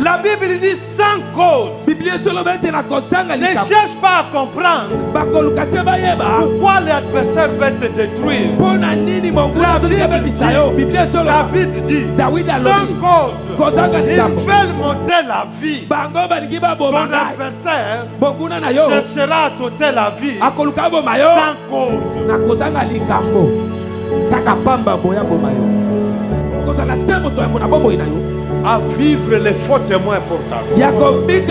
La Bible dit sans cause. Ne cherche pas à comprendre pourquoi l'adversaire va te détruire. La Bible dit, David dit, sans cause, ils veulent monter la vie. Ton adversaire cherchera à t'ôter la vie sans cause. À vivre les faux témoins pour ta vie. David dit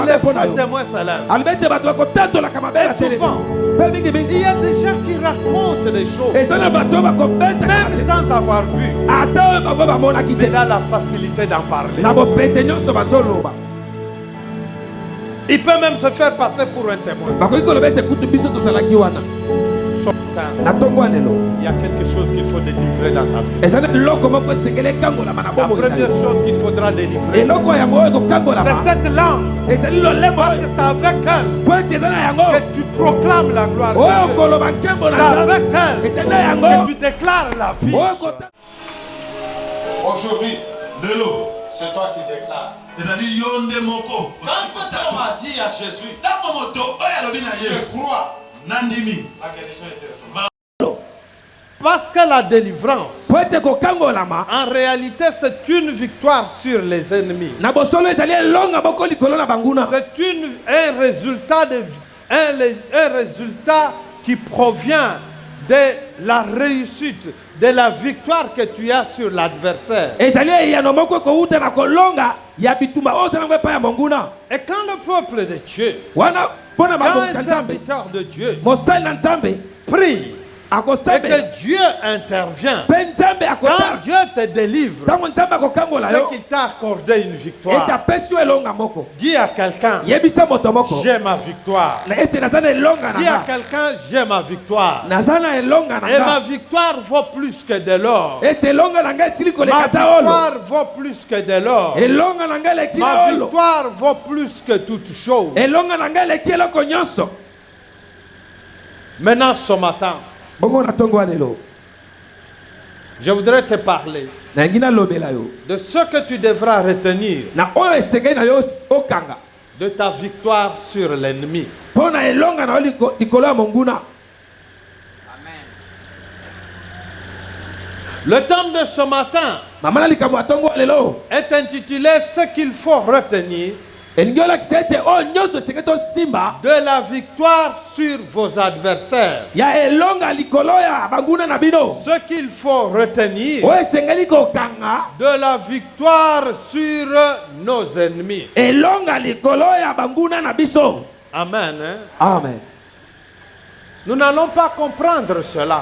les faux témoins s'élèvent. Souvent, il y a des gens qui racontent des choses même sans avoir vu. Mais il a la facilité d'en parler. Il peut même se faire passer pour un témoin. Il y a quelque chose qu'il faut délivrer dans ta vie. La première chose qu'il faudra délivrer, c'est cette langue. Parce que c'est avec elle que tu proclames la gloire de Dieu. C'est avec elle que tu déclares la vie. Aujourd'hui, de l'eau, c'est toi qui déclares. Quand cet homme a dit à Jésus, je crois, la guérison était automatique. Parce que la délivrance, en réalité, c'est une victoire sur les ennemis. C'est un résultat qui provient de la réussite, de la victoire que tu as sur l'adversaire. Et quand le peuple de Dieu, quand un serviteur de Dieu prie, et que Dieu intervient, quand Dieu te délivre, c'est qu'il t'a accordé une victoire. Dis à quelqu'un, j'ai ma victoire. Dis à quelqu'un, j'ai ma victoire. Et ma victoire vaut plus que de l'or. Ma victoire vaut plus que de l'or. Ma victoire vaut plus que toute chose. Maintenant, ce matin, je voudrais te parler de ce que tu devras retenir de ta victoire sur l'ennemi. Le thème de ce matin est intitulé « Ce qu'il faut retenir de la victoire sur vos adversaires ». Ce qu'il faut retenir de la victoire sur nos ennemis. Amen. Hein? Amen. Nous n'allons pas comprendre cela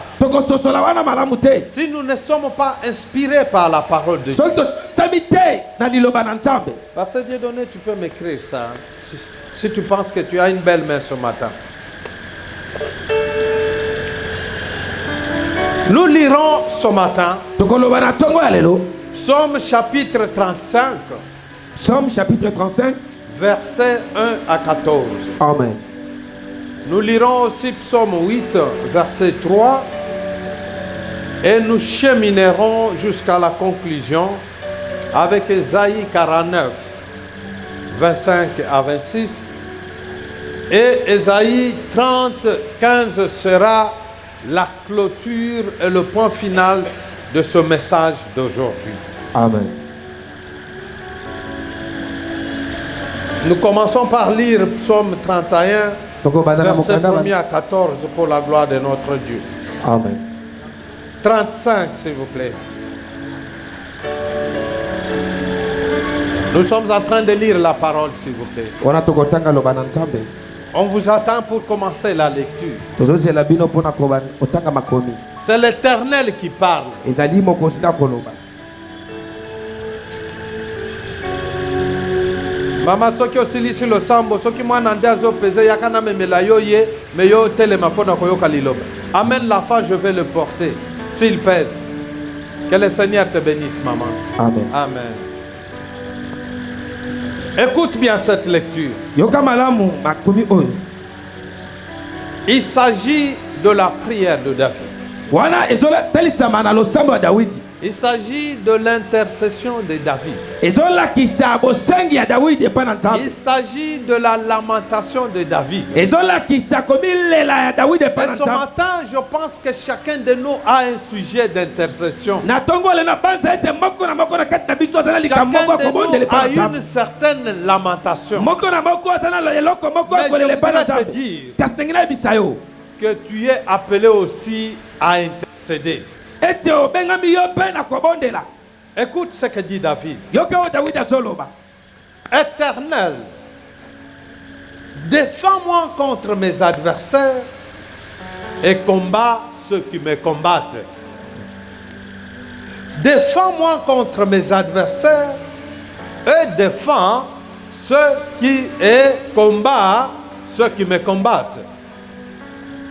si nous ne sommes pas inspirés par la parole de Dieu. Parce que Dieu donné, tu peux m'écrire ça si tu penses que tu as une belle main ce matin. Nous lirons ce matin Psaume chapitre 35. Psaume chapitre 35. Versets 1 à 14. Amen. Nous lirons aussi Psaume 8, verset 3. Et nous cheminerons jusqu'à la conclusion avec Ésaïe 49, 25 à 26. Et Ésaïe 30, 15 sera la clôture et le point final de ce message d'aujourd'hui. Amen. Nous commençons par lire Psaume 31, verset 1 à 14 pour la gloire de notre Dieu. Amen. 35, s'il vous plaît. Nous sommes en train de lire la parole, s'il vous plaît. On vous attend pour commencer la lecture. C'est l'Éternel qui parle. Mama soki osilisi lo sambo soki mwana ndazo peze yakana memela yo ye me yo telema pona koyoka liloba. Amène l'enfant, je vais le porter s'il pèse. Que le Seigneur te bénisse, maman. Amen. Amen. Écoute bien cette lecture. Il s'agit de la prière de David. Il s'agit de l'intercession de David. Il s'agit de la lamentation de David. Et ce matin, je pense que chacun de nous a un sujet d'intercession. Chacun de nous a une certaine lamentation. Mais je voudrais te dire que tu es appelé aussi à intercéder. Écoute ce que dit David. Éternel, défends-moi contre mes adversaires et combat ceux qui me combattent. Défends-moi contre mes adversaires et défends ceux qui combattent ceux qui me combattent.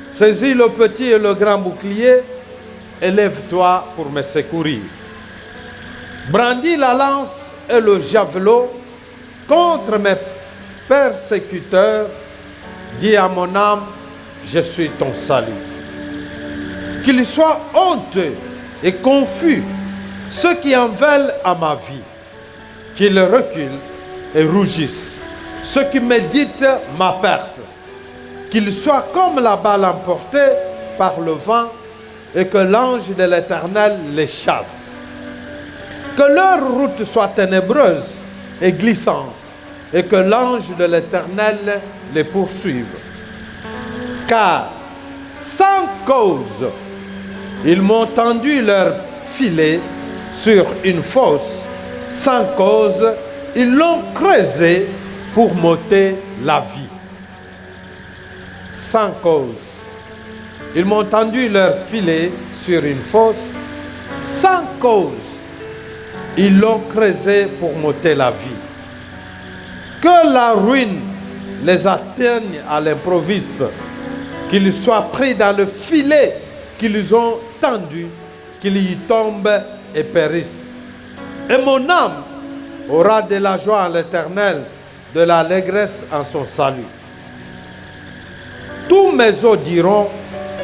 Saisis le petit et le grand bouclier. Élève-toi pour me secourir. Brandis la lance et le javelot contre mes persécuteurs. Dis à mon âme, je suis ton salut. Qu'il soit honteux et confus ceux qui en veulent à ma vie. Qu'ils reculent et rougissent ceux qui méditent ma perte. Qu'ils soient comme la balle emportée par le vent et que l'ange de l'Éternel les chasse. Que leur route soit ténébreuse et glissante, et que l'ange de l'Éternel les poursuive. Car, sans cause, ils m'ont tendu leur filet sur une fosse. Sans cause, ils l'ont creusé pour m'ôter la vie. Sans cause. Ils m'ont tendu leur filet sur une fosse. Sans cause, ils l'ont creusé pour m'ôter la vie. Que la ruine les atteigne à l'improviste. Qu'ils soient pris dans le filet qu'ils ont tendu, qu'ils y tombent et périssent. Et mon âme aura de la joie en l'Éternel, de l'allégresse en son salut. Tous mes os diront,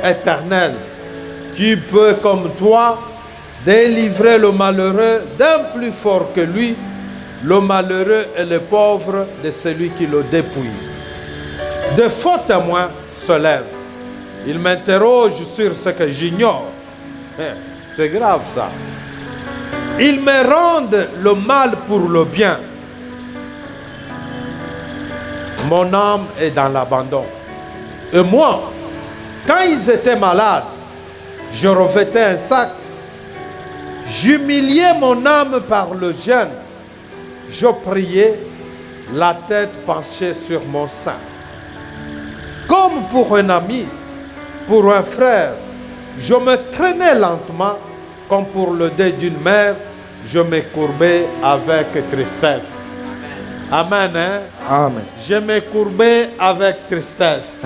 Éternel, tu peux comme toi délivrer le malheureux d'un plus fort que lui, le malheureux et le pauvre de celui qui le dépouille. De faux témoins se lèvent. Ils m'interrogent sur ce que j'ignore. C'est grave ça. Ils me rendent le mal pour le bien. Mon âme est dans l'abandon. Et moi, quand ils étaient malades, je revêtais un sac. J'humiliais mon âme par le jeûne. Je priais, la tête penchée sur mon sein. Comme pour un ami, pour un frère, je me traînais lentement, comme pour le deuil d'une mère, je me courbais avec tristesse. Amen. Hein? Amen. Je me courbais avec tristesse.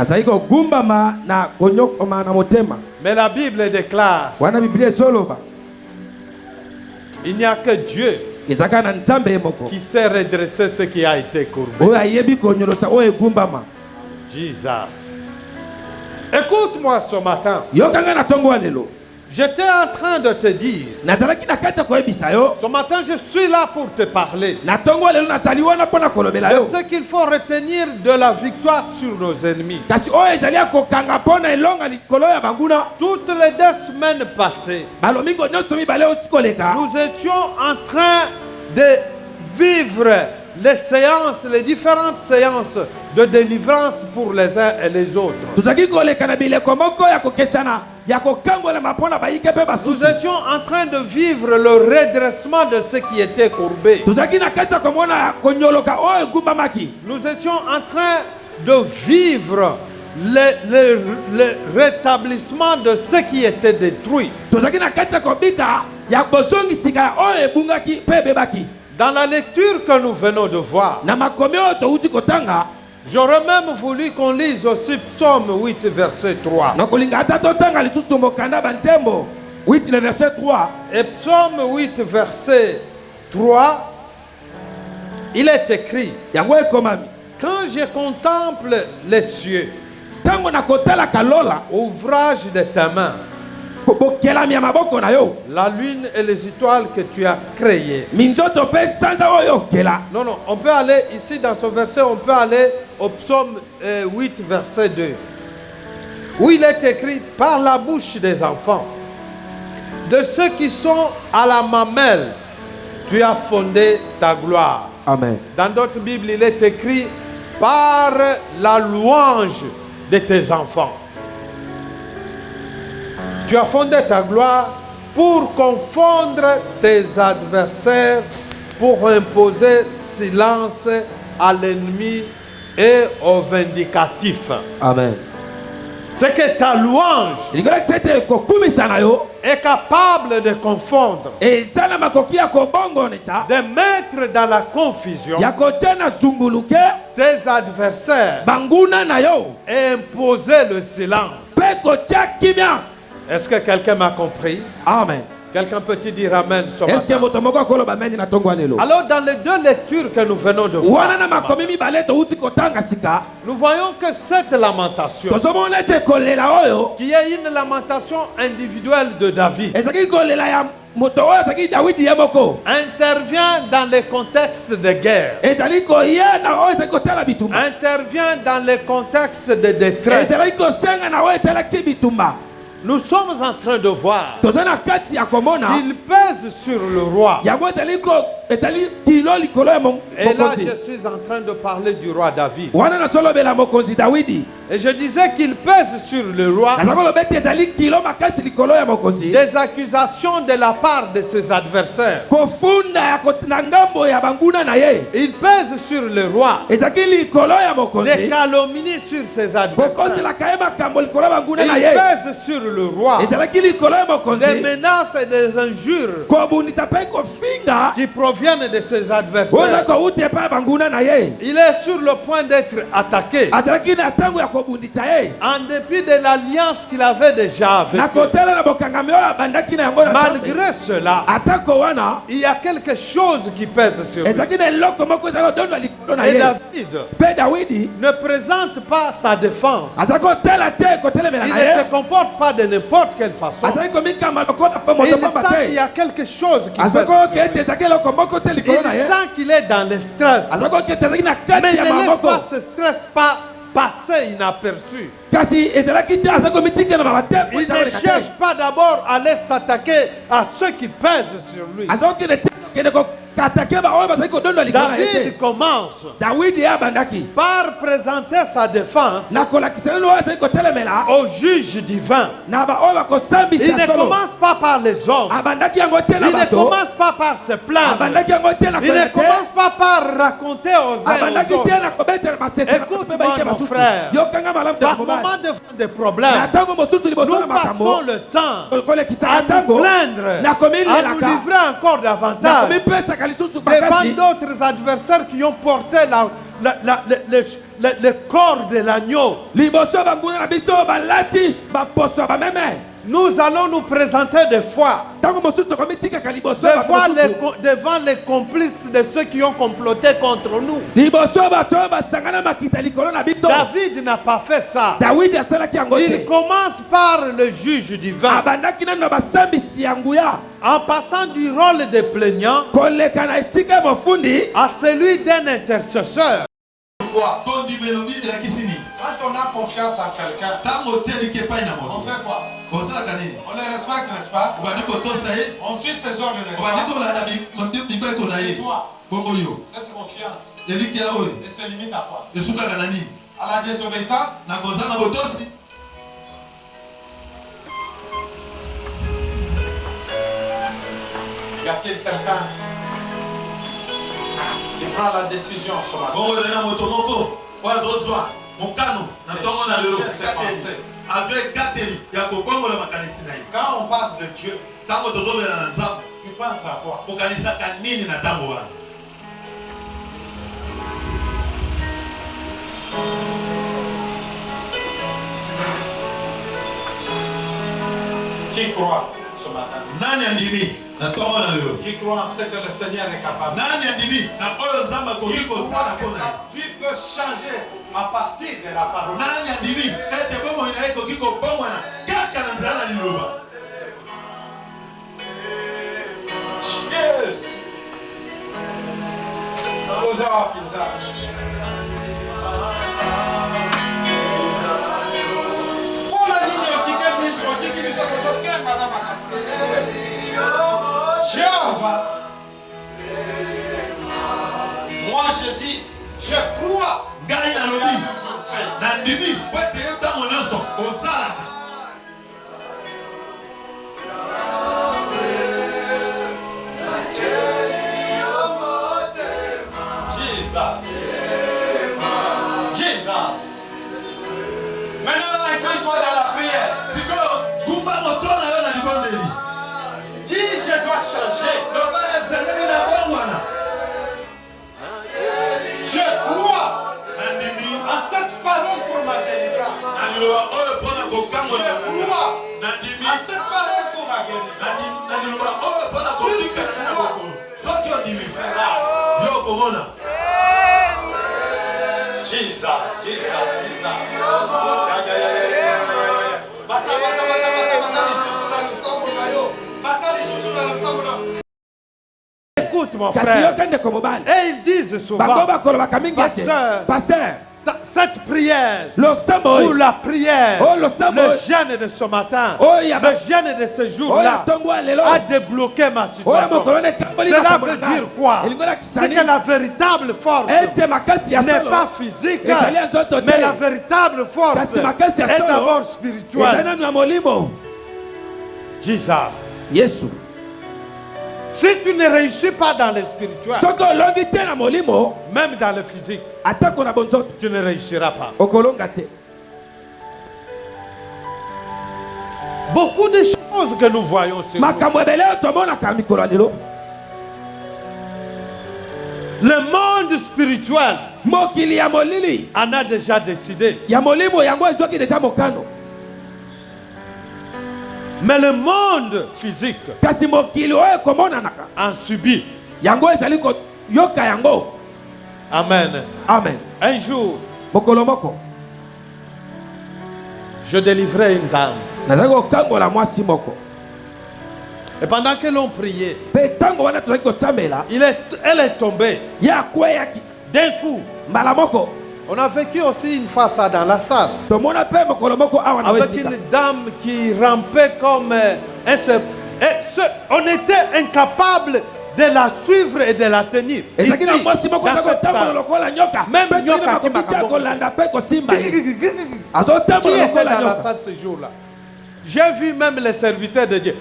Mais la Bible déclare, il n'y a que Dieu qui sait redresser ce qui a été courbé. Jesus. Écoute-moi ce matin. J'étais en train de te dire, ce matin je suis là pour te parler de ce qu'il faut retenir de la victoire sur nos ennemis. Toutes les 2 semaines passées, nous étions en train de vivre les différentes séances de délivrance pour les uns et les autres. Nous étions en train de vivre le redressement de ce qui était courbé. Nous étions en train de vivre le rétablissement de ce qui était détruit. Dans la lecture que nous venons de voir, j'aurais même voulu qu'on lise aussi Psaume 8, verset 3. Et Psaume 8, verset 3, il est écrit, quand je contemple les cieux, ouvrage de ta main, La lune et les étoiles que tu as créées. Non, non, on peut aller ici dans ce verset, on peut aller au psaume 8, verset 2. Où il est écrit par la bouche des enfants, de ceux qui sont à la mamelle, tu as fondé ta gloire. Amen. Dans d'autres Bibles, il est écrit par la louange de tes enfants. Tu as fondé ta gloire pour confondre tes adversaires, pour imposer silence à l'ennemi et aux vindicatifs. Amen. C'est que ta louange est capable de confondre, de mettre dans la confusion tes adversaires et imposer le silence. Est-ce que quelqu'un m'a compris? Amen. Quelqu'un peut-il dire Amen ce matin? Alors dans les deux lectures que nous venons de voir, nous voyons que cette lamentation, qui est une lamentation individuelle de David, intervient dans les contextes de guerre, intervient dans les contextes de détresse. Nous sommes en train de voir qu'il pèse sur le roi. Et là, je suis en train de parler du roi David. Et je disais qu'il pèse sur le roi des accusations de la part de ses adversaires. Il pèse sur le roi des calomnies sur ses adversaires. Il pèse sur le roi des menaces et des injures qui proviennent de ses adversaires. Il est sur le point d'être attaqué en dépit de l'alliance qu'il avait déjà avec eux. Malgré cela, il y a quelque chose qui pèse sur lui. Et David ne présente pas sa défense. Il ne se comporte pas de n'importe quelle façon. Il sent qu'il y a quelque chose qui pèse sur lui. Il sent qu'il est dans le stress. Mais il ne laisse pas ce stress passer inaperçu. Il ne cherche pas d'abord à aller s'attaquer à ceux qui pèsent sur lui. David commence par présenter sa défense au juge divin. Il ne commence pas par les hommes. Il ne commence pas par se plaindre. Il ne commence pas par raconter aux uns aux autres. Écoute-moi, mon frère, par moment de problème, nous passons le temps à nous plaindre, à nous livrer encore davantage devant d'autres adversaires qui ont porté le corps de l'agneau. Nous allons nous présenter des fois devant les complices de ceux qui ont comploté contre nous. David n'a pas fait ça. Il commence par le juge divin en passant du rôle de plaignant à celui d'un intercesseur. Quand on a confiance en quelqu'un, on fait quoi? On les respecte, n'est-ce pas? On suit ses ordres, n'est-ce pas? Et toi, cette confiance, elle se limite à quoi? À la désobéissance? Y a-t-il quelqu'un qui prend la décision ce matin? Quand on parle de Dieu, tu penses à quoi? Qui croit ce matin? Qui croit en ce que le Seigneur est capable? Tu peux changer à partir de la parole. Moi je dis, je crois. Jesus. Maintenant, inscris-toi dans la prière. Dis, je dois changer. Je crois à cette parole pour ma délivrance. Je crois à cette parole pour ma guérison. Jesus, Jesus, écoute mon frère. Et ils disent souvent, pasteur, cette prière, ou la prière, le jeûne de ce matin, le jeûne de ce jour-là, a débloqué ma situation. Cela veut dire quoi? C'est que la véritable force n'est pas physique, mais la véritable force est d'abord spirituelle. Jesus. Si tu ne réussis pas dans le spirituel, même dans le physique, tu ne réussiras pas. Beaucoup de choses que nous voyons sur nous. Le monde spirituel en a déjà décidé. Mais le monde physique en subit. Amen. Amen. Un jour, je délivrais une dame. Et pendant que l'on priait, elle est tombée. D'un coup, on a vécu aussi une fois ça dans la salle. Avec une dame qui rampait comme un serpent. On était incapable de la suivre et de la tenir. Ici, dans cette salle. Même Nyoka qui était dans la salle ce jour-là. J'ai vu même les serviteurs de Dieu.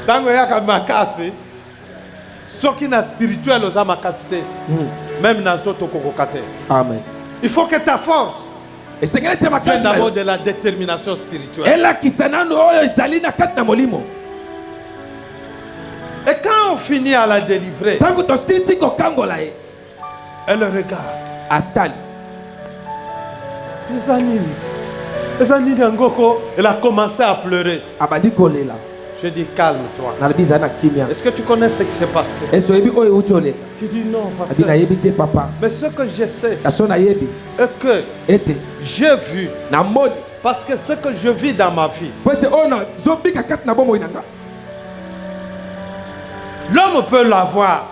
Tango yaka makasi. Ce qui est spirituel aux âmes même dans notre kokokate. Amen. Il faut que ta force vienne d'abord de la détermination spirituelle. Et quand on finit à la délivrer, elle regarde. Elle a commencé à pleurer. Je dis calme-toi. Est-ce que tu connais ce qui s'est passé? Tu dis non, pasteur. Mais ce que je sais est que j'ai vu. Parce que ce que je vis dans ma vie, l'homme peut l'avoir.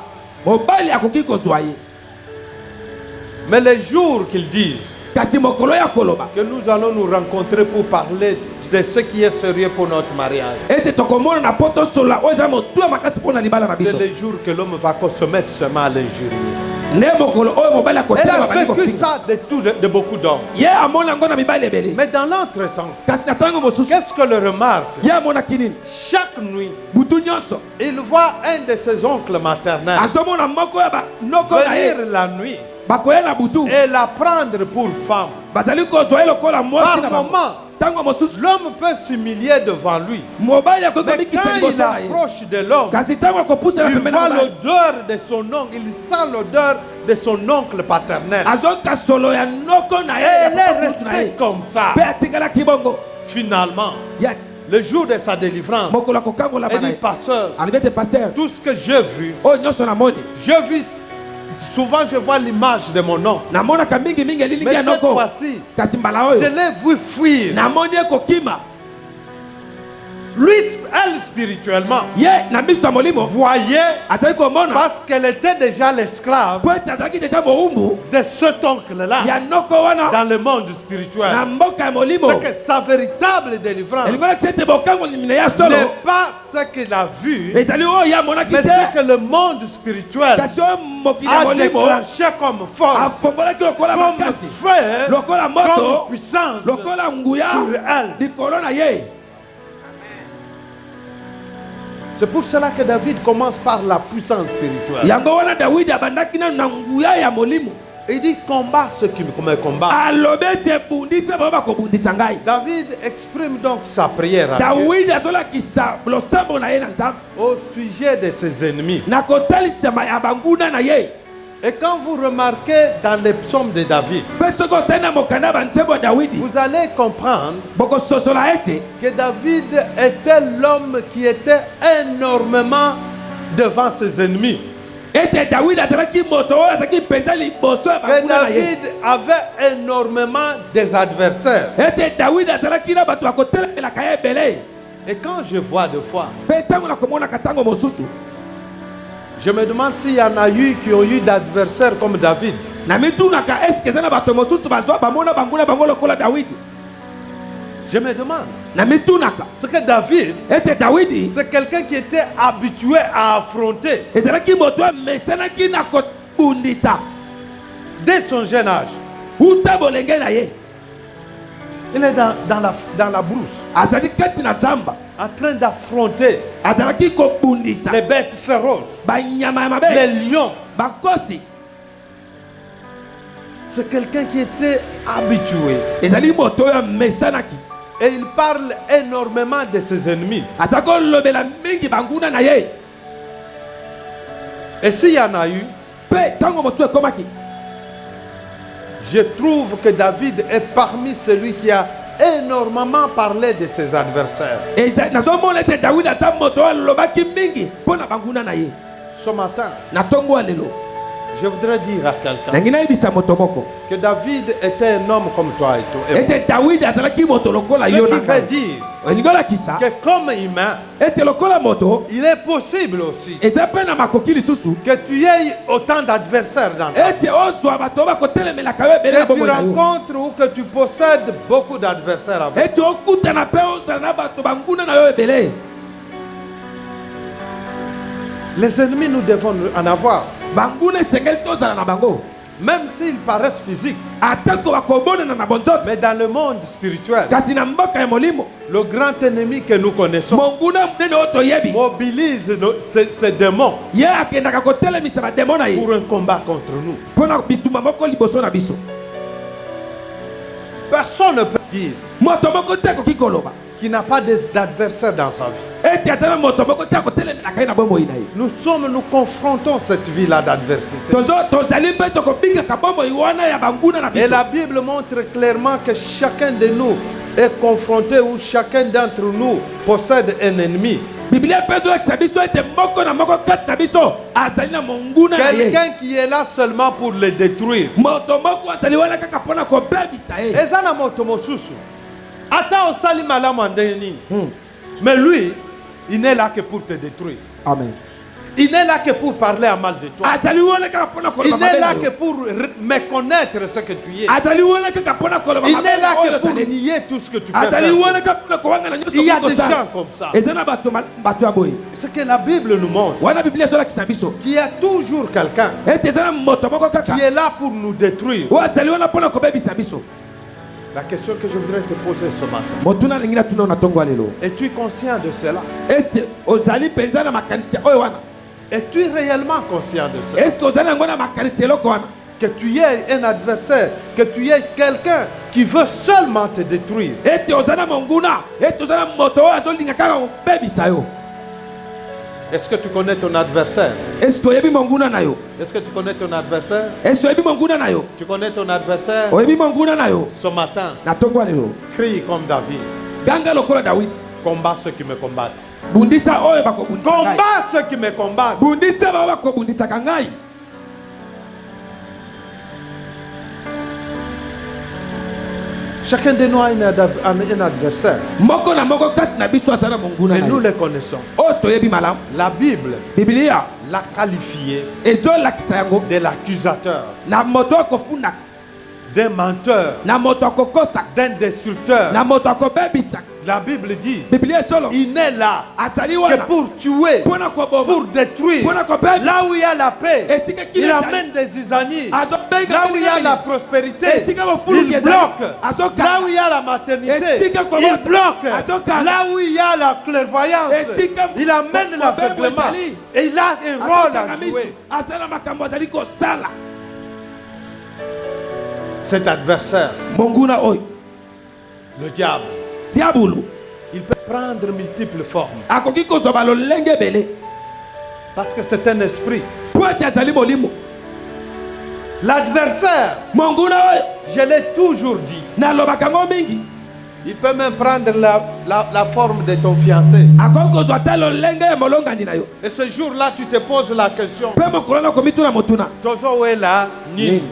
Mais les jours qu'ils disent que nous allons nous rencontrer pour parler de ce qui est sérieux pour notre mariage, c'est le jour que l'homme va se mettre seulement à l'injurier. Elle a vécu ça de beaucoup d'hommes. Mais dans l'entretemps, qu'est-ce que le remarque? Chaque nuit, il voit un de ses oncles maternels venir la nuit et la prendre pour femme. Par moment, l'homme peut s'humilier devant lui. Mais quand il approche de l'homme, il voit l'odeur de son oncle, il sent l'odeur de son oncle paternel. Et elle est restée comme ça. Finalement, le jour de sa délivrance, elle dit, pasteur, tout ce que j'ai vu, souvent je vois l'image de mon oncle. Mais cette fois-ci, je l'ai vu fuir. Lui, elle spirituellement, voyait, parce qu'elle était déjà l'esclave de cet oncle-là dans le monde spirituel. C'est que sa véritable délivrance n'est pas ce qu'il a vu, mais ce que le monde spirituel a déclenché comme force, comme feu, comme puissance sur elle. C'est pour cela que David commence par la puissance spirituelle. Il dit combat ceux qui me combattent. David exprime donc sa prière à Dieu au sujet de ses ennemis. Et quand vous remarquez dans les psaumes de David, vous allez comprendre que David était l'homme qui était énormément devant ses ennemis. Que David avait énormément des adversaires. Et quand je vois deux fois, je me demande s'il y en a eu qui ont eu d'adversaires comme David. Je me demande. C'est que David, c'est quelqu'un qui était habitué à affronter dès son jeune âge. Il est dans la brousse, en train d'affronter les bêtes féroces, les lions. C'est quelqu'un qui était habitué. Et il parle énormément de ses ennemis. Et s'il y en a eu, je trouve que David est parmi celui qui a énormément parlé de ses adversaires. Ce matin, je voudrais dire à quelqu'un que David était un homme comme toi et toi. Ce qui veut dire que comme humain, il est possible aussi que tu aies autant d'adversaires dans ta vie. Que tu rencontres ou que tu possèdes beaucoup d'adversaires avec. Les ennemis, nous devons en avoir. Même s'ils paraissent physiques. Mais dans le monde spirituel, le grand ennemi que nous connaissons mobilise ces démons pour un combat contre nous. Personne ne peut dire qu'il n'a pas d'adversaire dans sa vie. Nous confrontons cette vie-là d'adversité. Et la Bible montre clairement que chacun de nous est confronté ou chacun d'entre nous possède un ennemi. Quelqu'un qui est là seulement pour le détruire. Mais lui, il n'est là que pour te détruire. Amen. Il n'est là que pour parler à mal de toi. Il n'est là que pour méconnaître ce que tu es. Il n'est là que pour nier tout ce que tu peux faire. Il y a des gens comme ça. Ce que la Bible nous montre, qu'il y a toujours quelqu'un qui est là pour nous détruire. La question que je voudrais te poser ce matin. Es-tu conscient de cela? Es-tu réellement conscient de cela? Que tu aies un adversaire, que tu aies quelqu'un qui veut seulement te détruire. Est-ce que tu connais ton adversaire? Est-ce que tu connais ton adversaire? Tu connais ton adversaire? Ce matin, crie comme David. Combat ceux qui me combattent. Combat ceux qui me combattent. Chacun de nous a un adversaire. Et nous les connaissons. La Bible l'a qualifié de l'accusateur, d'un menteur, d'un destructeur. La Bible dit il n'est là que pour tuer, pour détruire. Là où il y a la paix, il amène des zizanies. Là où il y a la prospérité, il bloque. Là où il y a la maternité, il bloque. Là où il y a la clairvoyance, il amène l'aveuglement. Et il a un rôle à jouer. Cet adversaire, le diable, il peut prendre multiples formes. Parce que c'est un esprit. L'adversaire, je l'ai toujours dit, il peut même prendre la forme de ton fiancé. Et ce jour-là, tu te poses la question. Tozo est là, ni.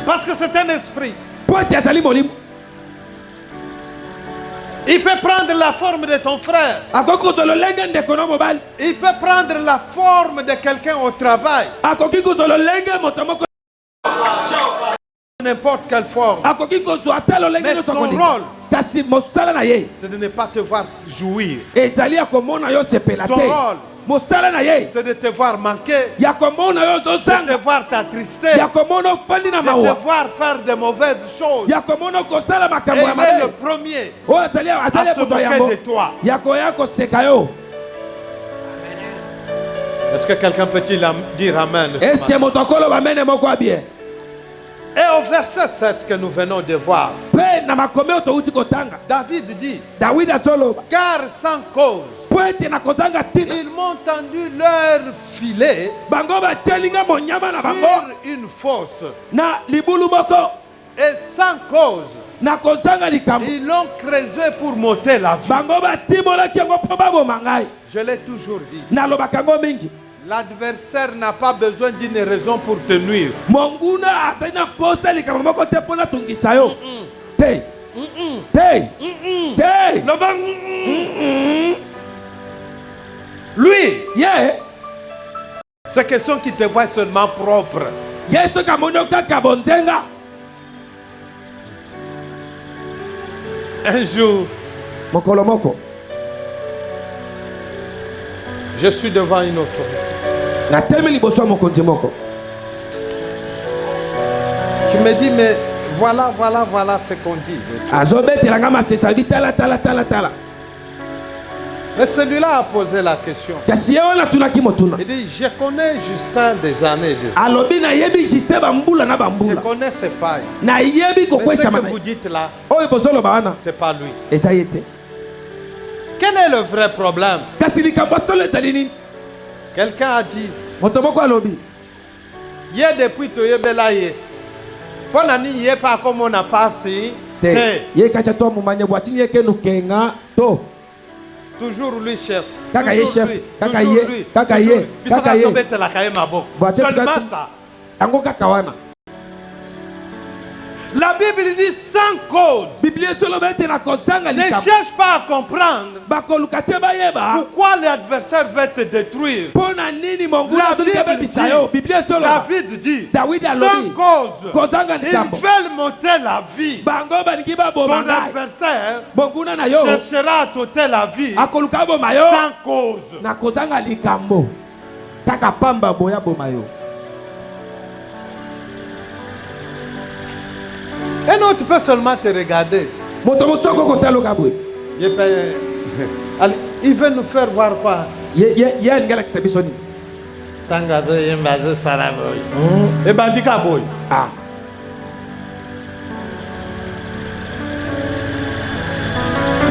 Parce que c'est un esprit. Il peut prendre la forme de ton frère. Il peut prendre la forme de quelqu'un au travail. N'importe quelle forme. Mais son rôle, c'est de ne pas te voir jouir. Son rôle, c'est de te voir manquer, de te voir t'attrister, de te voir faire de mauvaises choses. Et il est le premier à se moquer de toi. Est-ce que quelqu'un peut-il dire Amen? Et au verset 7 que nous venons de voir, David dit, car sans cause, ils m'ont tendu leur filet sur une fosse. Et sans cause, ils l'ont creusé pour m'ôter la vie. Je l'ai toujours dit. L'adversaire n'a pas besoin d'une raison pour te nuire. Lui, c'est question qu'il te voit seulement propre. Un jour, je suis devant une autorité qui me dit, mais voilà ce qu'on dit. Mais celui-là a posé la question. Il dit, je connais Justin des années. Je connais ses failles. Mais ce que vous dites là, c'est pas lui. Quel est le vrai problème? Quelqu'un a dit, il y a depuis Toyebelaye. Pendant qu'il n'y a pas comme on a passé. Toujours lui, chef. Toujours lui. Seulement ça. La Bible dit sans cause. Ne cherche pas à comprendre pourquoi l'adversaire veut te détruire. David dit sans cause. Ils veulent m'ôter la vie. Ton adversaire cherchera à t'ôter la vie sans cause. Un autre peut seulement te regarder. Il veut nous faire voir quoi? Et bandika boy.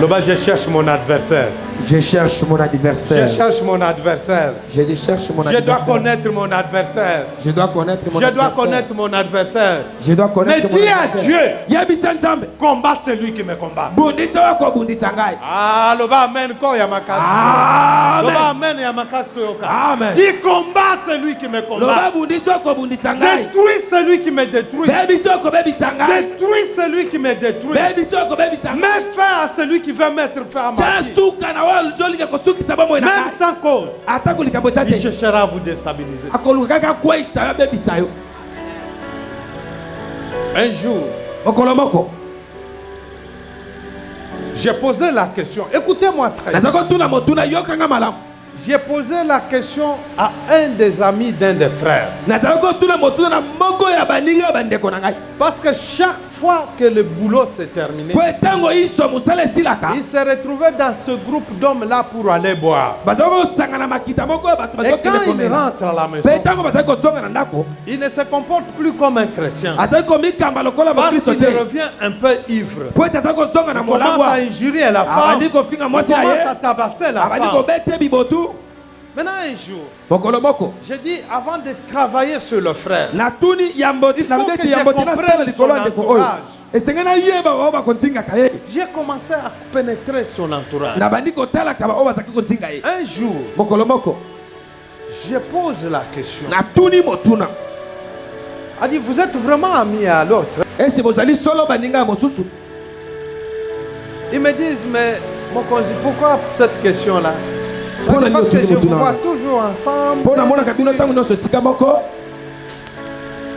Là-bas, je cherche mon adversaire. Je cherche mon Je adversaire. cherche mon adversaire. Je cherche mon Je dois adversaire. connaître mon adversaire. Je dois connaître mon Je dois adversaire. connaître mon adversaire. Je dois Mais connaître mon dis à adversaire. Dieu, Yebisa Nzambe. combat celui qui me combat. Bundisa wako bundisa ngai. Ah, le va amen ko ya makasi. Le va Amen. amen ya makasi yoka. Amen. Dis combat celui qui me combat. Loba bundisa wako bundisa ngai. Détruis celui qui me détruit. Bebisa wako bebisa ngai. Détruis celui qui me détruit. Bebisa wako bebisa ngai. Mets fin à celui qui veut mettre fin à ma vie. Chasuka na wao jolika kosukisa bomo na Même ngai. sans cause. Atako likambo Il sate. cherchera à vous déstabiliser. Akoluka kaka kwaisa ya bebisa yo. Un jour, Okolomoko. j'ai posé la question. Écoutez-moi très bien. Nazako tuna motuna yokanga malamu. J'ai posé la question à un des amis d'un des frères. Nazako tuna motuna na moko ya baninga ya bandeko na ngai. Parce que chaque fois que le boulot s'est terminé, Po etango iso musala esilaka. il s'est retrouvé dans ce groupe d'hommes là pour aller boire. Bazako sangana makita moko ya bato Et bazoko quand il komela. rentre à la maison, Po etango bazako songa na ndako. il ne se comporte plus comme un chrétien. Azako mikamba lokola ba Parce Kristo qu'il te. revient un peu ivre. Po etazako songa na Il commence molangwa. à injurier la femme. Abandi kofinga Il mwasi commence aye. à tabasser la Abandi femme. kobete bibotu. Maintenant un jour, Mokolo moko. j'ai dit avant de travailler sur le frère, Natuni yamboti Il faut na que mbeti je yamboti na comprenne sala likolo son ndeko oyo. entourage. Esengena yeba ba ba kontinga kaye. j'ai commencé à pénétrer son entourage. Na bandi kotala kaba oba zaki kontinga ye. Un jour, Mokolo moko. je pose la question. Natuni motuna. A dit, vous êtes vraiment amis à l'autre? Esi bozali solo baninga mosusu. Ils me disent, mais mon conjoint, pourquoi cette question-là? Pour la Parce que nuit, je vous tout vois le toujours ensemble. Pona mona kabino tangu no sika moko.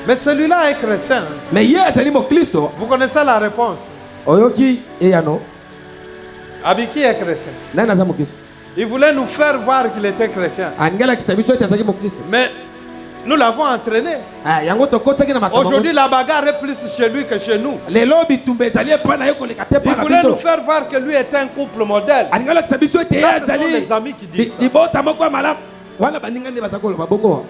Mais celui-là est chrétien. Mais ye azali mo Kristo. Vous connaissez la réponse? Oyoki eyano. Abi qui est chrétien? Nani aza mo Kristo? Il voulait nous faire voir qu'il était chrétien. Angela kisabiso ete azaki mo Kristo. Mais nous l'avons entraîné. Ah yango to kotaki na makambo. Aujourd'hui, la bagarre est plus chez lui que chez nous. Lelo bitumbe ezali pana yoko lekate Il pana voulait nous biso. faire voir que lui était un couple modèle. Angela kisabiso ete Ça, ce sont azali. les amis qui disent ça. Libota moko malam. Wana baninga ne basakolo babongo.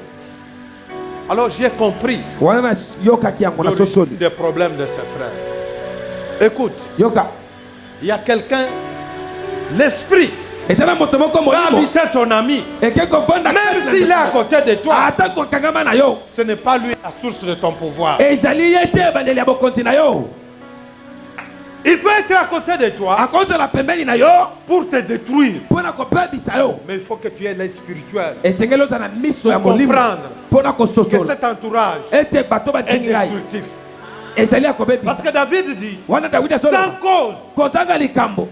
Alors j'ai compris Wana yoka ki yango na sosoli. des problèmes de ses frères. Écoute, Yoka. il y a quelqu'un, l'esprit Ezala moto moko va molimo. habiter ton ami. Et quelque vanda Même s'il est à côté de toi, ata ko kangama na yo. ce n'est pas lui la source de ton pouvoir. Ezali yete bandeli ya bokonzi na yo. Il peut être à côté de toi Akoza la pembeni na yo. pour te détruire. Pona ko pebisa yo. Mais il faut que tu aies l'œil spirituel. Esengelo za na miso ya Pour molimo. comprendre Pona ko que sosola. cet entourage Ete bato ba est tingai. destructif. Ezali Parce akobebisa. que David dit, Wana Dawidi sans asola. cause, Kozanga likambo.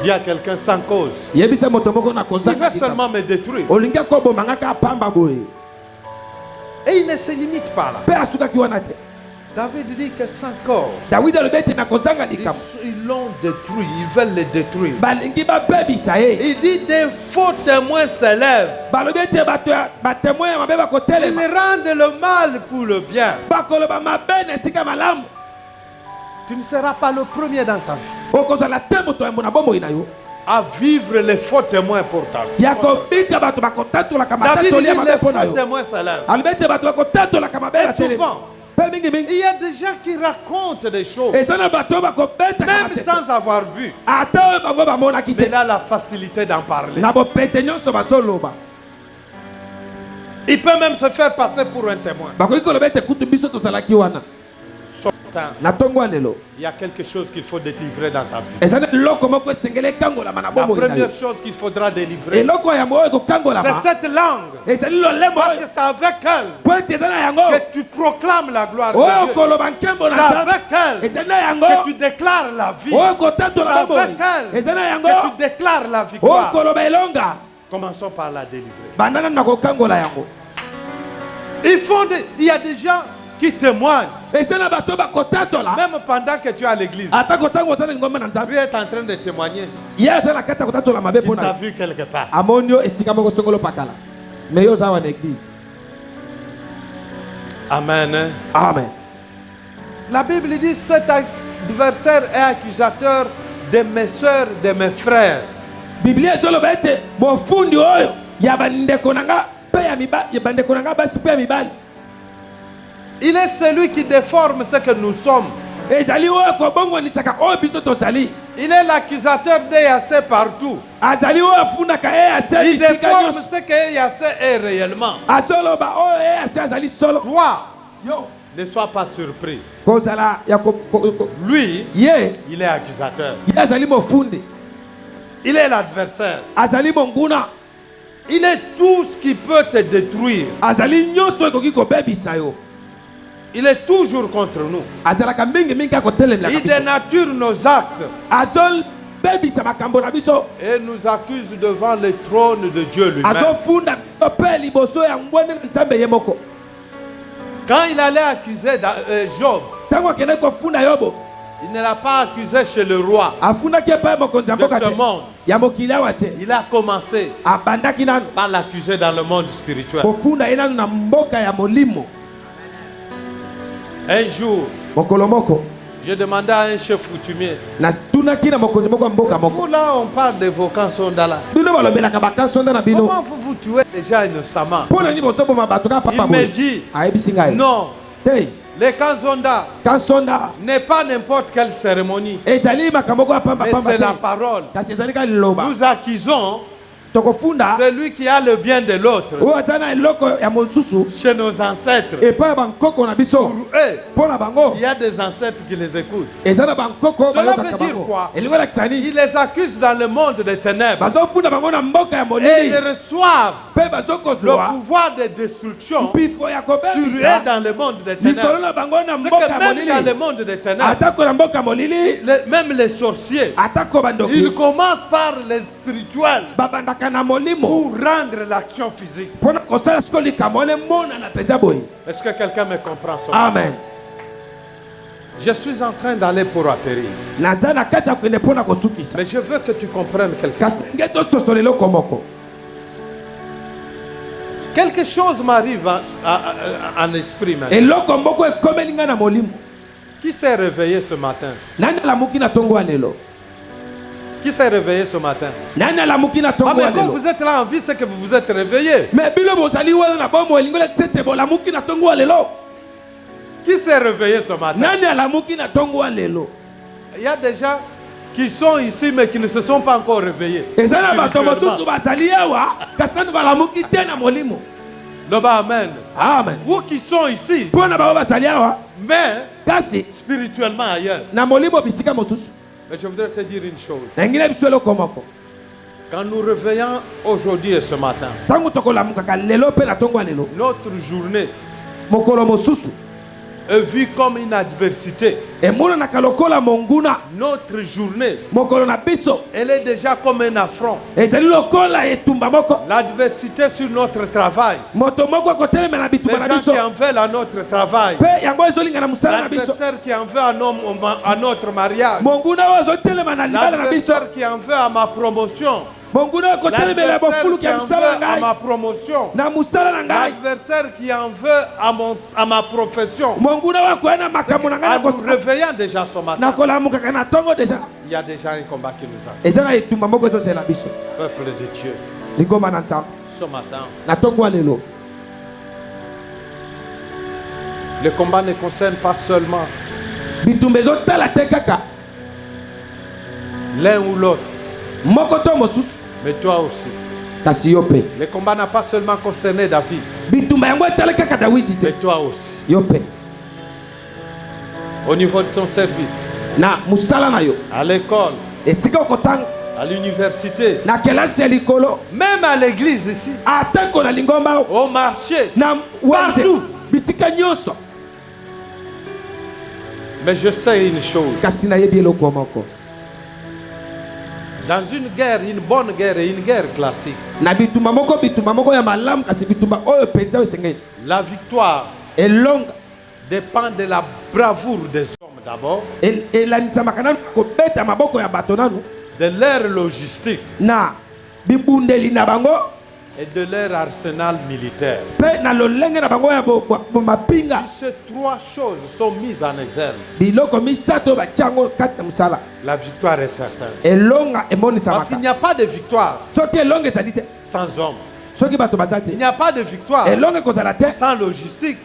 il y a quelqu'un sans cause. Yebisa moto moko na Il kozanga veut seulement me détruire. Olinga ko bomanga ka pamba boye. Et il ne se limite pas là. Pe asuka ki wana te. David dit que sans cause, Dawidi alobete na kozanga likambo. ils l'ont détruit, ils veulent le détruire. Balingi ba bebisa ye. Il dit des faux témoins s'élèvent. Balobete bato ba témoin ya mabe ba Ils kotelema. rendent le mal pour le bien. Bakoloba mabe na sika malamu. Tu ne seras pas le premier dans ta vie Okozala te moto ya mona bomoi na yo. à vivre les faux témoins pour ta vie. Yakobika bato bakotatola kama David dit tatoli ya mabe les pona faux yo. témoins s'élèvent. Alibete bato bakotatola kama mabe Et la tele. souvent, Pe mingi mingi. il y a des gens qui racontent des choses, Ezana bato bakobeta kama même sese. sans avoir vu. Ata oyo bango bamonaki Mais te. il a la facilité d'en parler. Na bopete nyonso basoloba. Il peut même se faire passer pour un témoin. Bakoki koloba ete kutu biso tozalaki wana. Pourtant, Na tongo ya lelo. il y a quelque chose qu'il faut délivrer dans ta vie. Ezana eloko moko esengeli ekangolama na La bomoi na yo. première chose qu'il faudra délivrer, Eloko ya moyo ekokangolama. c'est cette langue. Ezali lolemo Parce oyo. que c'est avec elle Po ete eza na yango. que tu proclames la gloire de Oyo Dieu. koloba nkembo C'est na Nzambe. avec elle Ezali na yango. que tu déclares la vie. Oyo C'est kotatola bomoi. avec elle Ezali na que yango. tu déclares la Oyo victoire. koloba elonga. Commençons par la délivrer. Bandana na kokangola yango. Il y a des gens qui témoignent, Ezali na bato bakotatola. même pendant que tu es à l'église. Ata kotango ozali ngomba na Nzambe. Lui est en train de témoigner. Ye azala kata kotatola mabe Il t'a pona. vu quelque part. Amoni yo esika moko songolo pakala. Mais yo za wana église. Amen. Amen. La Bible dit cet adversaire est accusateur de mes soeurs, de mes frères. Biblia ezoloba ete mofundi oyo ya bandeko nanga pe ya mibali ya bandeko nanga basi pe ya mibali. Il est celui qui déforme ce que nous sommes Il est l'accusateur d'EAC partout. Il déforme ce que EAC est réellement. Toi, ne sois pas surpris. Lui, il est accusateur. Il est l'adversaire. Il est tout ce qui peut te détruire. Il est toujours contre nous. Il dénature nos actes. Et nous accuse devant le trône de Dieu lui-même. Quand il allait accuser Job, il ne l'a pas accusé chez le roi de ce monde. Il a commencé par l'accuser dans le monde spirituel. Un jour, j'ai demandé à un chef coutumier. Vous là, on parle de vos Kansondala. Comment vous tuez déjà innocemment? Il me dit, non. Les Kansonda n'est pas n'importe quelle cérémonie, mais c'est la parole. Nous accusons celui qui a le bien de l'autre chez nos ancêtres. Pour eux, il y a des ancêtres qui les écoutent. Cela veut dire quoi? Ils les accusent dans le monde des ténèbres. Et ils reçoivent le pouvoir de destruction sur eux dans le monde des ténèbres. C'est que même dans le monde des ténèbres, même les sorciers, ils commencent par les spirituels pour rendre l'action physique. Est-ce que quelqu'un me comprend ça? Amen. Je suis en train d'aller pour atterrir. Mais je veux que tu comprennes quelque chose. Quelque chose m'arrive en esprit maintenant. Qui s'est réveillé ce matin? Qui s'est réveillé ce matin? Mais quand vous êtes là en vie, c'est que vous vous êtes réveillé. Qui s'est réveillé ce matin? Il y a des gens qui sont ici mais qui ne se sont pas encore réveillés. Amen. Amen. Ou qui sont ici mais spirituellement ailleurs. Mais je voudrais te dire une chose. Quand nous réveillons aujourd'hui et ce matin, notre journée est vue comme une adversité. Notre journée, elle est déjà comme un affront. L'adversité sur notre travail, les gens qui en veulent à notre travail, l'adversaire qui en veut à notre mariage, l'adversaire qui en veut à ma promotion, l'adversaire qui en veut à ma promotion, l'adversaire qui en veut à ma profession. En nous réveillant déjà ce matin, il y a déjà un combat qui nous attend. Peuple de Dieu, ce matin, le combat ne concerne pas seulement l'un ou l'autre, mais toi aussi. Le combat n'a pas seulement concerné David, mais toi aussi. Au niveau de ton service, à l'école, à l'université, même à l'église ici, au marché, partout. Mais je sais une chose. Dans une guerre, une bonne guerre et une guerre classique, la victoire dépend de la bravoure des hommes d'abord, de leur logistique et de leur arsenal militaire. Ces trois choses sont mises en exergue, la victoire est certaine. Parce qu'il n'y a pas de victoire sans hommes. Il n'y a pas de victoire sans logistique.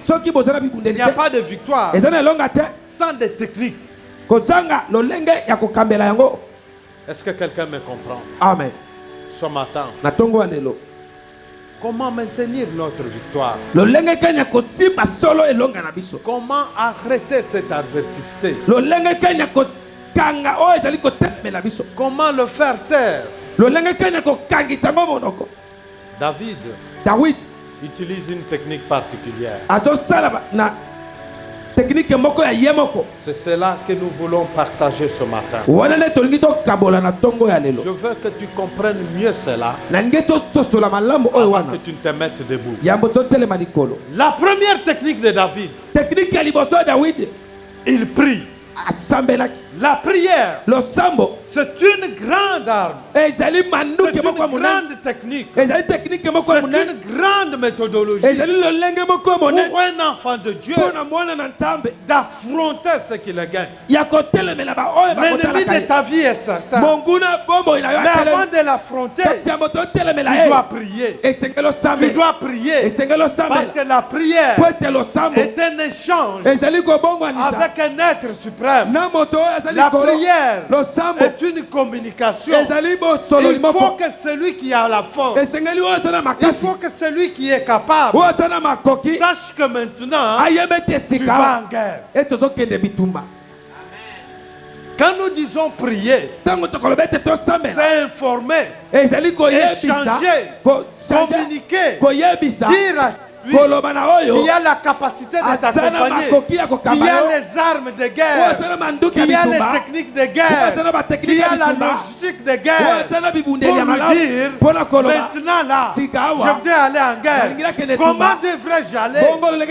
Il n'y a pas de victoire sans des techniques. Est-ce que quelqu'un me comprend? Amen. Ce matin, comment maintenir notre victoire? Comment arrêter cette adversité? Comment le faire taire? David utilise une technique particulière. C'est cela que nous voulons partager ce matin. Je veux que tu comprennes mieux cela avant que tu ne te mettes debout. La première technique de David, il prie. La prière, c'est une grande arme. C'est une grande technique. C'est une grande méthodologie pour un enfant de Dieu d'affronter ce qu'il gagne. L'ennemi de ta vie est certain. Mais avant de l'affronter, tu dois prier. Tu dois prier. Parce que la prière est un échange avec un être suprême. La prière est une communication. Il faut que celui qui a la force, il faut que celui qui est capable sache que maintenant tu vas en guerre. Quand nous disons prier, c'est informer, échanger, communiquer, dire à lui, il y a la capacité de t'accompagner, il y a les armes de guerre, il y a les techniques de guerre, il y a la logistique de guerre, pour lui dire, maintenant là, je vais aller en guerre. Comment devrais-je aller?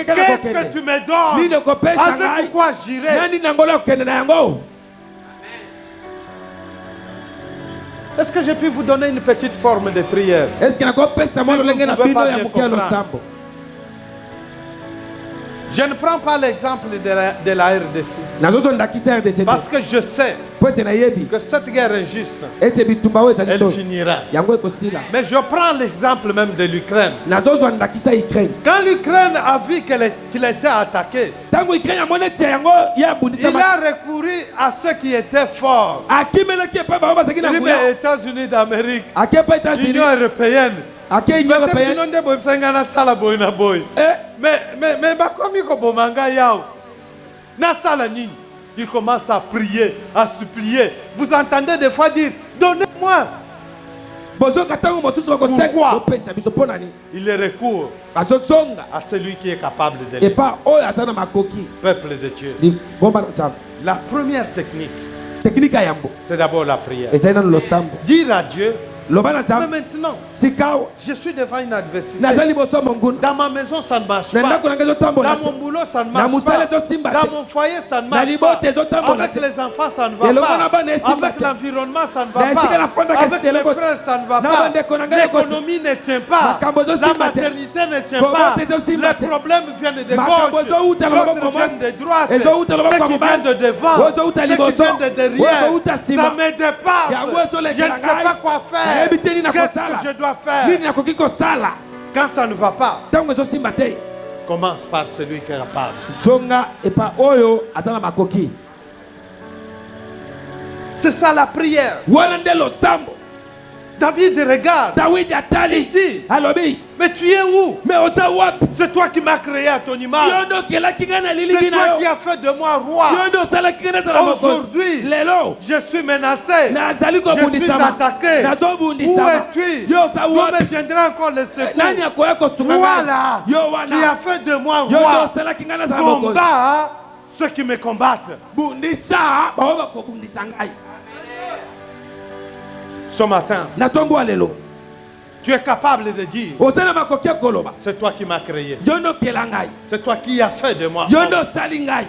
Qu'est-ce que tu me donnes? Avec quoi j'irai? Est-ce que je peux vous donner une petite forme de prière? Je ne prends pas l'exemple de la RDC. Parce que je sais que cette guerre injuste, elle finira. Mais je prends l'exemple même de l'Ukraine. Quand l'Ukraine a vu qu'il était attaqué, il a recouru à ceux qui étaient forts. Les États-Unis d'Amérique, l'Union européenne. Il commence à prier, à supplier. Vous entendez des fois dire, donnez-moi. Pourquoi? Il recourt à celui qui est capable de l'aider. Peuple de Dieu. La première technique, c'est d'abord la prière. Dire à Dieu, mais maintenant, je suis devant une adversité. Dans ma maison, ça ne marche pas. Dans mon boulot, ça ne marche pas. Dans mon foyer, ça ne marche pas. Avec les enfants, ça ne va pas. Avec l'environnement, ça ne va pas. Avec les frères, ça ne va pas. L'économie ne tient pas. La maternité ne tient pas. Les problèmes viennent de gauche. L'autre vient de droite. Ceux qui viennent de devant. Ceux qui viennent de derrière. Ça me dépasse. Je ne sais pas quoi faire. Qu'est-ce que je dois faire? Quand ça ne va pas, commence par celui qui est capable. C'est ça la prière. David regarde. Il dit, mais tu es où? C'est toi qui m'as créé à ton image. C'est toi qui as fait de moi roi. Aujourd'hui, je suis menacé. Je suis attaqué. Où es-tu? Où me viendra encore le secours? Voilà qui a fait de moi roi. Combat ceux qui me combattent. Ce matin, tu es capable de dire, c'est toi qui m'as créé. C'est toi qui as fait de moi femme.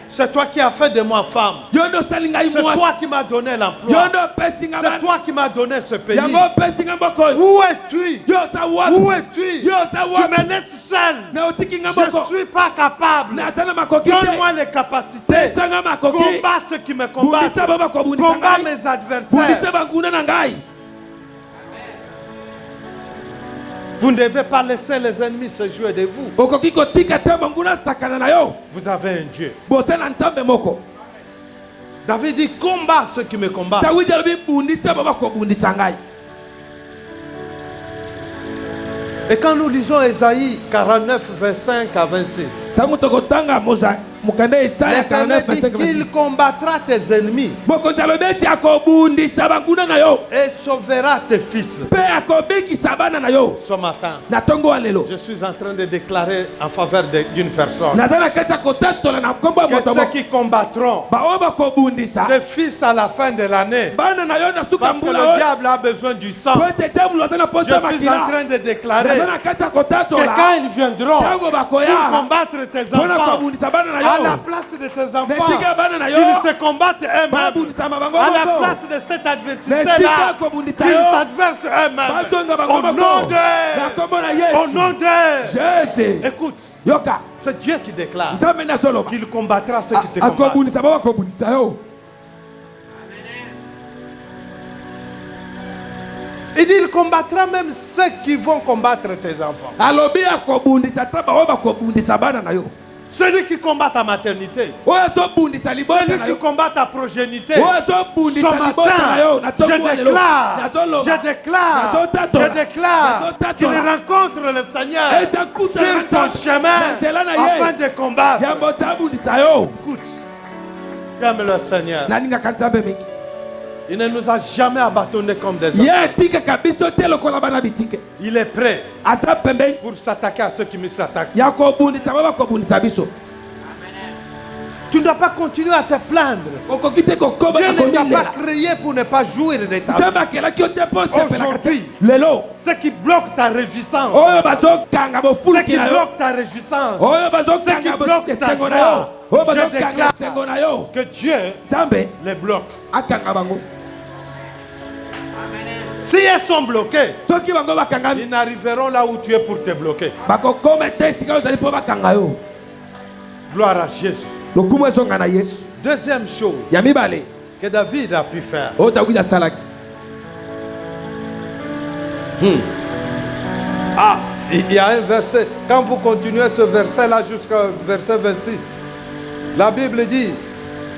C'est toi qui as fait de moi femme. C'est toi qui m'as donné l'emploi. C'est toi qui m'as donné ce pays. Où es-tu? Où es-tu? Tu me laisses seul. Je ne suis pas capable. Donne-moi les capacités. Combat ceux qui me combattent. Combat mes adversaires. Vous ne devez pas laisser les ennemis se jouer de vous. Vous avez un Dieu. David dit combat ceux qui me combattent. Et quand nous lisons Ésaïe 49, 25 à 26, l'Éternel dit qu'il combattra tes ennemis et sauvera tes fils. Ce matin, je suis en train de déclarer en faveur d'une personne que ceux qui combattront tes fils à la fin de l'année, parce que le diable a besoin du sang, je suis en train de déclarer que quand ils viendront pour combattre tes enfants, à la place de tes enfants, qu'ils se combattent eux-mêmes. À la place de cette adversité-là, qu'ils s'adversent eux-mêmes. Au nom de Jésus. Écoute, c'est Dieu qui déclare qu'il combattra ceux qui te combattent. Il dit qu'il combattra même ceux qui vont combattre tes enfants. Celui qui combat ta maternité, celui qui combat ta progénité, ce matin, je déclare qu'il rencontre le Seigneur sur ton chemin afin de combattre. Écoute, j'aime le Seigneur. Il ne nous a jamais abandonnés comme des hommes. Il est prêt pour s'attaquer à ceux qui me s'attaquent. Tu ne dois pas continuer à te plaindre. Dieu ne t'a pas créé pour ne pas jouir de ta vie. Aujourd'hui, ce qui bloque ta réjouissance, ce qui bloque ta réjouissance, ce qui bloque ta joie, je déclare que Dieu les bloque. Si elles sont bloquées, ils n'arriveront là où tu es pour te bloquer. Gloire à Jésus. Deuxième chose que David a pu faire. Ah, il y a un verset. Quand vous continuez ce verset-là jusqu'au verset 26, la Bible dit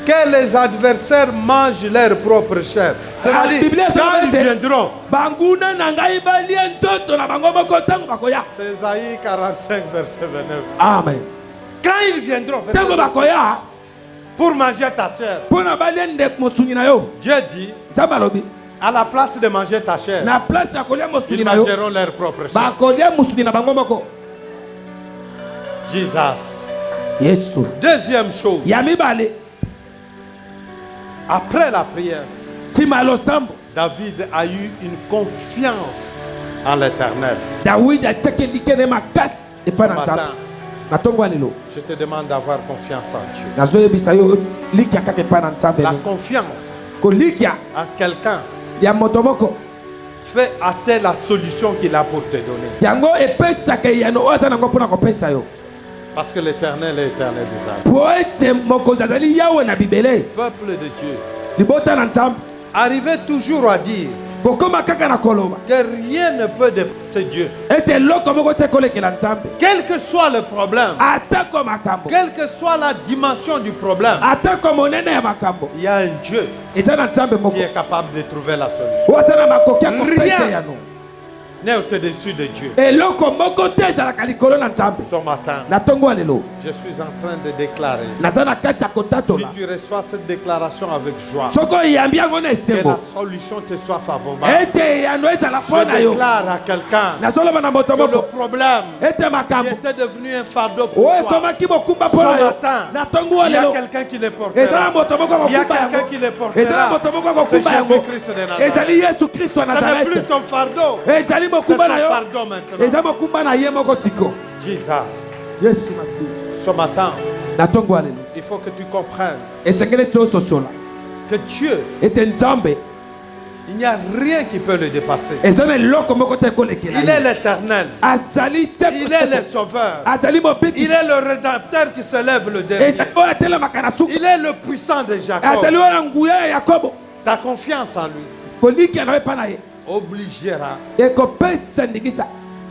que les adversaires mangent leur propre chair. C'est-à-dire, quand ils viendront, c'est Ésaïe 45, verset 29. Amen. Quand ils viendront pour manger ta chair, Dieu dit, à la place de manger ta chair, ils mangeront leur propre chair. Jesus. Deuxième chose, après la prière, David a eu une confiance en l'Éternel. Je te demande d'avoir confiance en Dieu. La confiance en quelqu'un fait à la solution qu'il a pour te donner. Parce que l'Éternel est éternel d'Israël. Peuple de Dieu, arrivez toujours à dire que rien ne peut dépasser Dieu. Quel que soit le problème, quelle que soit la dimension du problème, il y a un Dieu qui est capable de trouver la solution. Rien n'est au-dessus de Dieu. Ce matin, je suis en train de déclarer, si tu reçois cette déclaration avec joie, que la solution te soit favorable. Je déclare à quelqu'un que le problème qui était devenu un fardeau pour toi, ce matin, il y a quelqu'un qui le portera. Il y a quelqu'un qui le portera. C'est Jésus-Christ de Nazareth. Ce n'est plus ton fardeau. C'est son fardeau maintenant. Jesus. Ce matin, il faut que tu comprennes que Dieu, il n'y a rien qui peut le dépasser. Il est l'Éternel. Il est le Sauveur. Il est le Rédempteur qui se lève le dernier. Il est le puissant de Jacob. Ta confiance en lui obligera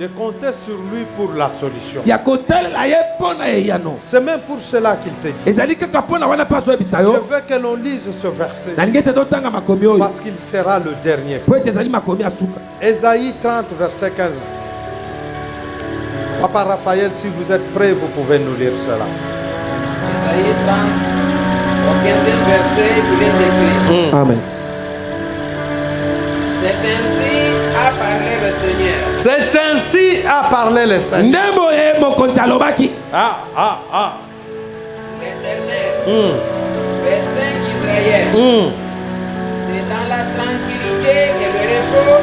de compter sur lui pour la solution. C'est même pour cela qu'il te dit. Je veux que l'on lise ce verset parce qu'il sera le dernier. Ésaïe 30, verset 15. Papa Raphaël, si vous êtes prêt, vous pouvez nous lire cela. Ésaïe 30, au 15e verset, il est écrit. Amen. C'est ainsi a parlé le Seigneur. C'est ainsi a parlé le Seigneur. L'Éternel, le Saint d'Israël. C'est dans la tranquillité et le repos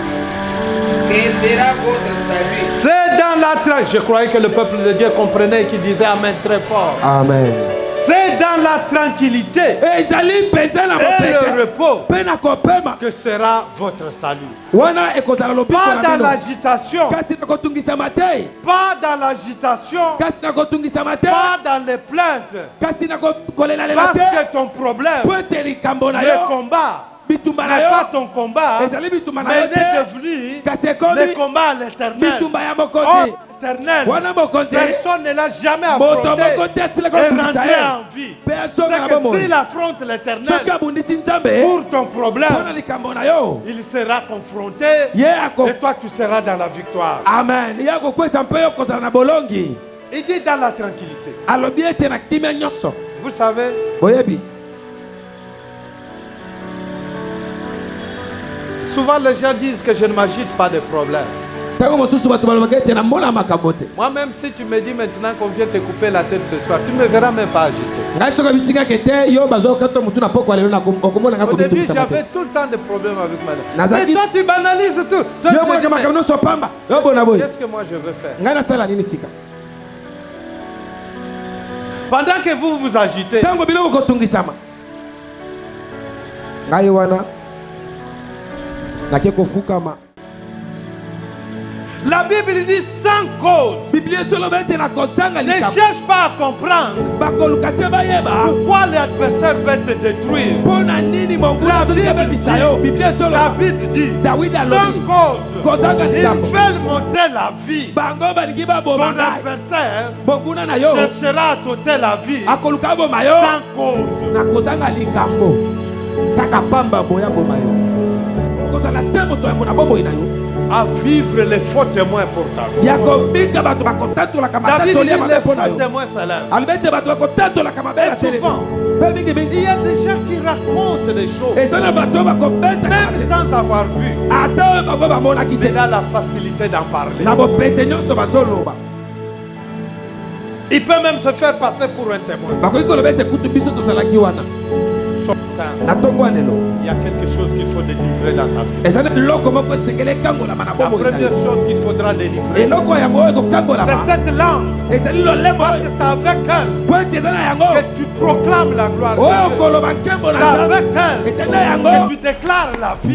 que sera votre salut. C'est dans la tranquillité. Je croyais que le peuple de Dieu comprenait et qu'il disait Amen très fort. Amen. C'est dans la tranquillité et le repos que sera votre salut. Pas dans l'agitation. Pas dans l'agitation. Pas dans les plaintes. Parce que ton problème, le combat, n'est pas ton combat, mais est devenu le combat à l'éternel. Éternel, personne ne l'a jamais affronté et rentré en vie. C'est que s'il affronte l'éternel pour ton problème, il sera confronté et toi tu seras dans la victoire. Amen. Il dit dans la tranquillité. Vous savez, souvent les gens disent que je ne m'agite pas de problème. Moi-même, si tu me dis maintenant qu'on vient te couper la tête ce soir, tu ne me verras même pas agité. Au début, j'avais tout le temps des problèmes avec madame. Mais toi, tu banalises tout. Toi, qu'est-ce que moi je veux faire? Pendant que vous vous agitez, la Bible dit sans cause. Ne cherche pas à comprendre pourquoi l'adversaire veut te détruire. David dit sans cause. Ils veulent monter la vie. Ton adversaire cherchera à t'ôter la vie sans cause. À vivre les faux témoins pour ta vie. David dit les faux témoins s'élèvent. Et souvent, il y a des gens qui racontent des choses même sans avoir vu. Mais il a la facilité d'en parler. Il peut même se faire passer pour un témoin. Il y a quelque chose qu'il faut délivrer dans ta vie. La première chose qu'il faudra délivrer, c'est cette langue. Parce que c'est avec elle que tu proclames la gloire de Dieu. C'est avec elle que tu déclares la vie.